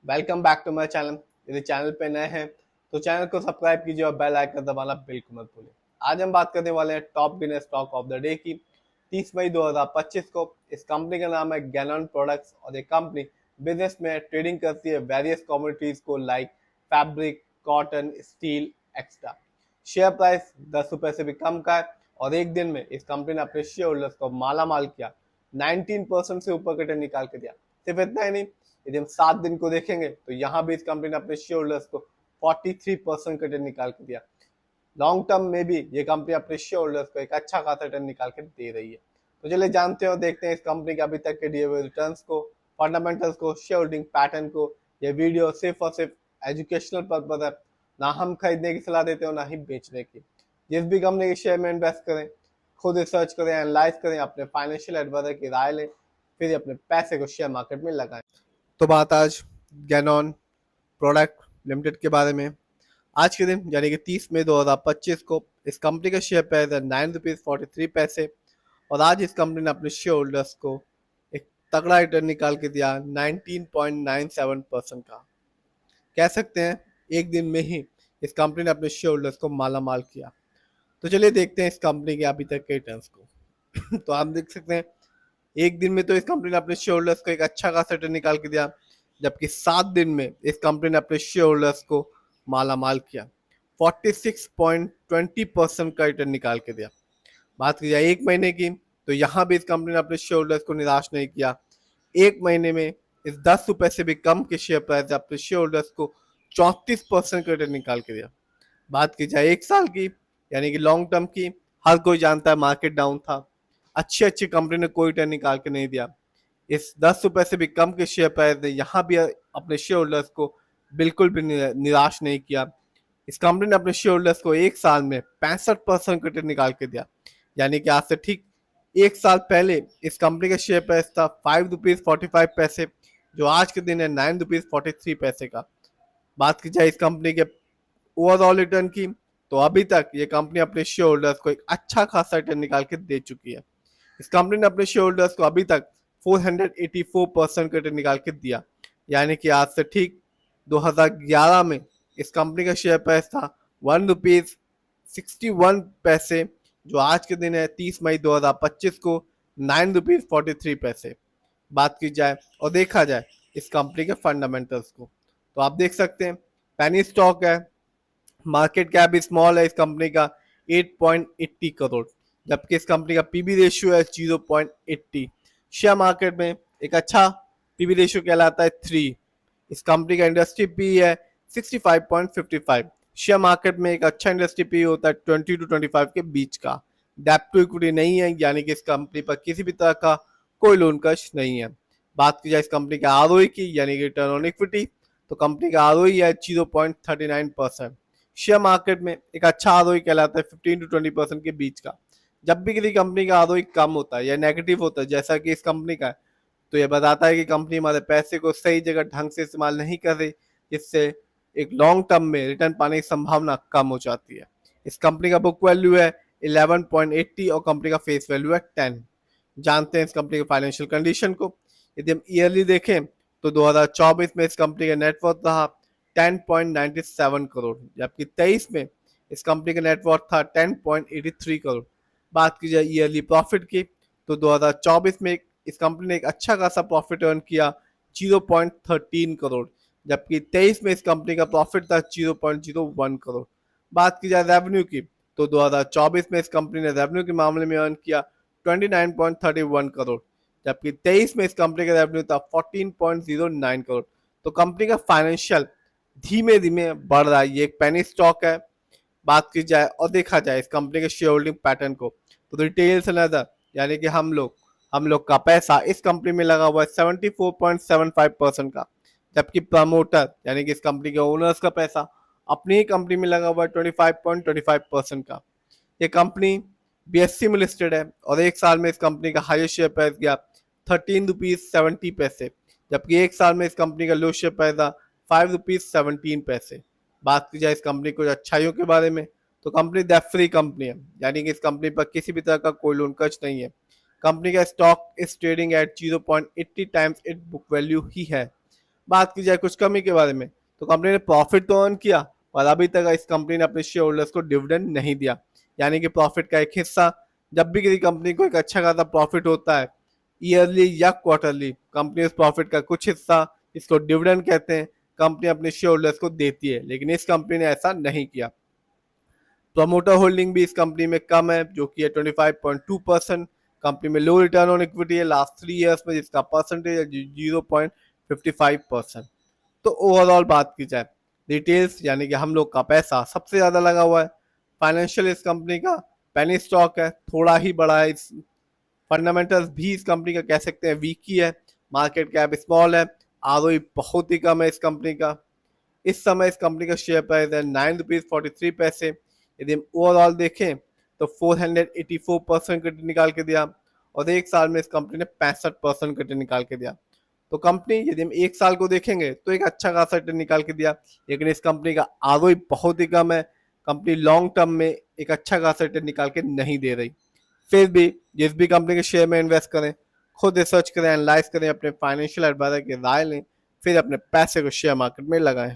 Welcome back to my channel. यदि channel पे नए हैं तो चैनल को सब्सक्राइब कीजिए और बेल आइकन दबाना बिल्कुल मत भूलिए। आज हम बात करने वाले हैं top gainer stock of the day की। 30 मई 2025 को इस कंपनी का नाम है गैनन प्रोडक्ट्स और ये कंपनी बिजनेस में ट्रेडिंग करती है वेरियस कमोडिटीज को like fabric, cotton, steel extra. Share price 10 रुपए से भी कम का है और एक दिन में इस कंपनी ने अपने शेयर होल्डर्स को माला माल किया। 19% से ऊपर का रिटर्न निकाल के दिया। सिर्फ इतना ही नहीं, यदि हम 7 दिन को देखेंगे तो यहाँ भी इस कंपनी ने अपने शेयर होल्डर्स को 43% का रिटर्न निकाल के दिया। लॉन्ग टर्म में भी ये कंपनी अपने शेयर होल्डर्स को एक अच्छा खासा रिटर्न निकाल के दे रही है। तो चलिए जानते हैं और देखते हैं इस कंपनी के अभी तक के दिए हुए रिटर्न्स को, फंडामेंटल्स को, शेयर होल्डिंग पैटर्न को। ये वीडियो सिर्फ और सिर्फ एजुकेशनल पर्पज है, ना हम खरीदने की सलाह देते हो ना ही बेचने की। जिस भी कंपनी के शेयर में इन्वेस्ट करें, खुद रिसर्च करें, एनालाइज करें, अपने फाइनेंशियल एडवाइजर की राय लें, फिर अपने पैसे को शेयर मार्केट में लगाएं। तो बात आज गैनन प्रोडक्ट लिमिटेड के बारे में। आज के दिन यानी कि 30 मई 2025 को इस कंपनी का शेयर प्राइस है 9 रुपीज़ 43 पैसे और आज इस कंपनी ने अपने शेयर होल्डर्स को एक तगड़ा रिटर्न निकाल के दिया 19.97% का। कह सकते हैं एक दिन में ही इस कंपनी ने अपने शेयर होल्डर्स को माला माल किया। तो चलिए देखते हैं इस कंपनी के अभी तक के रिटर्न्स को। तो आप देख सकते हैं एक दिन में तो इस कंपनी ने अपने शेयर होल्डर्स को एक अच्छा खासा रिटर्न निकाल के दिया, जबकि 7 दिन में इस कंपनी ने अपने शेयर होल्डर्स को माला माल किया। 46.20% का रिटर्न निकाल के दिया। बात की जाए एक महीने की तो यहाँ भी इस कंपनी ने अपने शेयर होल्डर्स को निराश नहीं किया। एक महीने में इस 10 रुपए से भी कम के शेयर प्राइस अपने शेयर होल्डर्स को 34% का रिटर्न निकाल के दिया। बात की जाए एक साल की यानी कि लॉन्ग टर्म की, हर कोई जानता है मार्केट डाउन था, अच्छी अच्छी कंपनी ने कोई रिटर्न निकाल के नहीं दिया। इस 10 रुपए से भी कम के शेयर प्राइस ने यहाँ भी अपने शेयर होल्डर्स को बिल्कुल भी निराश नहीं किया। इस कंपनी ने अपने शेयर होल्डर्स को एक साल में 65% का रिटर्न निकाल के दिया। यानी कि आज से ठीक एक साल पहले इस कंपनी का शेयर प्राइस था 5 रुपीज़ 45 पैसे, जो आज के दिन है 9 रुपीज़ 43 पैसे का। बात की जाए इस कंपनी के ओवरऑल रिटर्न की तो अभी तक ये कंपनी अपने शेयर होल्डर्स को एक अच्छा खासा रिटर्न निकाल के दे चुकी है। इस कंपनी ने अपने शेयर होल्डर्स को अभी तक 484% का रिटर्न निकाल के दिया। यानी कि आज से ठीक 2011 में इस कंपनी का शेयर प्राइस था 1 रुपीज़ 61 पैसे, जो आज के दिन है 30 मई 2025 को 9 रुपीज़ 43 पैसे। बात की जाए और देखा जाए इस कंपनी के फंडामेंटल्स को तो आप देख सकते हैं पेनी स्टॉक है, मार्केट कैप भी स्मॉल है इस कंपनी का 8.80 करोड़, जबकि इस कंपनी का पीबी रेशियो है 0.80। शेयर मार्केट में एक अच्छा पीबी रेशियो कहलाता है 3। इस कंपनी का इंडस्ट्री पी है 65.55। शेयर मार्केट में एक अच्छा इंडस्ट्री पी होता है 20 to 25 के बीच का। डेप्ट टू इक्विटी नहीं है, यानी कि इस कंपनी पर किसी भी तरह का कोई लोन कश नहीं है। बात की जाए इस कंपनी के आरओई की यानी कि रिटर्न ऑन इक्विटी, तो कंपनी का आरओई है 0.39%। शेयर मार्केट में एक अच्छा आरओई कहलाता है 15 to 20% के बीच का। जब भी किसी कंपनी का आरओई कम होता है या नेगेटिव होता है जैसा कि इस कंपनी का है, तो ये बताता है कि कंपनी हमारे पैसे को सही जगह ढंग से इस्तेमाल नहीं कर रही, जिससे एक लॉन्ग टर्म में रिटर्न पाने की संभावना कम हो जाती है। इस कंपनी का बुक वैल्यू है 11.80 और कंपनी का फेस वैल्यू है 10। जानते हैं इस कंपनी के फाइनेंशियल कंडीशन को। यदि हम ईयरली देखें तो 2024 में इस कंपनी का नेटवर्थ रहा 10.97 करोड़, जबकि 23 में इस कंपनी का नेटवर्थ था 10.83 करोड़। बात की जाए ईयरली प्रॉफिट की तो 2024 में इस कंपनी ने एक अच्छा खासा प्रॉफिट अर्न किया 0.13 करोड़, जबकि 23 में इस कंपनी का प्रॉफिट था 0.01 करोड़। बात की जाए रेवेन्यू की तो 2024 में इस कंपनी ने रेवेन्यू के मामले में अर्न किया 29.31 करोड़, जबकि 23 में इस कंपनी का रेवेन्यू था 14.09 करोड़। तो कंपनी का फाइनेंशियल धीमे धीमे बढ़ रहा है। ये एक पेनी स्टॉक है। बात की जाए और देखा जाए इस कंपनी के शेयर होल्डिंग पैटर्न को तो रिटेल से नजर यानी कि हम लोग का पैसा इस कंपनी में लगा हुआ है 74.75% का, जबकि प्रमोटर यानी कि इस कंपनी के ओनर्स का पैसा अपनी ही कंपनी में लगा हुआ है 25.25% का। ये कंपनी बीएससी में लिस्टेड है और एक साल में इस कंपनी का हाईएस्ट शेयर प्राइस गया 13 रुपीज़ 70 पैसे, जबकि एक साल में इस कंपनी का लो शेयर प्राइस था 5 रुपीज़ 17 पैसे। बात की जाए इस कंपनी को अच्छाइयों के बारे में तो कंपनी डेट फ्री कंपनी है, यानी कि इस कंपनी पर किसी भी तरह का कोई लोन कर्ज नहीं है। कंपनी का stock is trading at 0.80 times it book value ही है। बात की जाए कुछ कमी के बारे में, तो कंपनी ने प्रॉफिट तो अर्न किया, पर अभी तक इस कंपनी ने अपने शेयर होल्डर्स को डिविडेंड नहीं दिया। यानी कि प्रॉफिट का एक हिस्सा, जब भी किसी कंपनी को एक अच्छा खासा प्रॉफिट होता है ईयरली या क्वार्टरली, कंपनी उस प्रॉफिट का कुछ हिस्सा, इसको डिविडेंड कहते हैं, कंपनी अपने शेयर होल्डर्स को देती है। लेकिन इस कंपनी ने ऐसा नहीं किया। प्रमोटर होल्डिंग भी इस कंपनी में कम है, जो कि है 25.2%। कंपनी में लो रिटर्न ऑन इक्विटी है लास्ट 3 ईयर्स में, जिसका परसेंटेज है 0.55%। तो ओवरऑल बात की जाए, डिटेल्स यानी कि हम लोग का पैसा सबसे ज्यादा लगा हुआ है। फाइनेंशियल इस कंपनी का पेनी स्टॉक है, थोड़ा ही बड़ा है। इस फंडामेंटल्स भी इस कंपनी का कह सकते हैं वीक ही है। मार्केट कैप स्मॉल है। आरओई बहुत ही कम है इस कंपनी का। इस समय इस कंपनी का शेयर प्राइस है 9 रुपीज 43 पैसे। यदि हम ओवरऑल देखें तो 484% रिटर्न निकाल के दिया, और एक साल में इस कंपनी ने 65% रिटर्न निकाल के दिया। तो कंपनी, यदि हम एक साल को देखेंगे तो एक अच्छा खासा रिटर्न निकाल के दिया, लेकिन इस कंपनी का आरओई बहुत ही कम है। कंपनी लॉन्ग टर्म में एक अच्छा खासा रिटर्न निकाल के नहीं दे रही। फिर भी जिस भी कंपनी के शेयर में इन्वेस्ट करें, खुद रिसर्च करें, एनालाइज करें, अपने फाइनेंशियल एडवाइजर की राय लें, फिर अपने पैसे को शेयर मार्केट में लगाएं।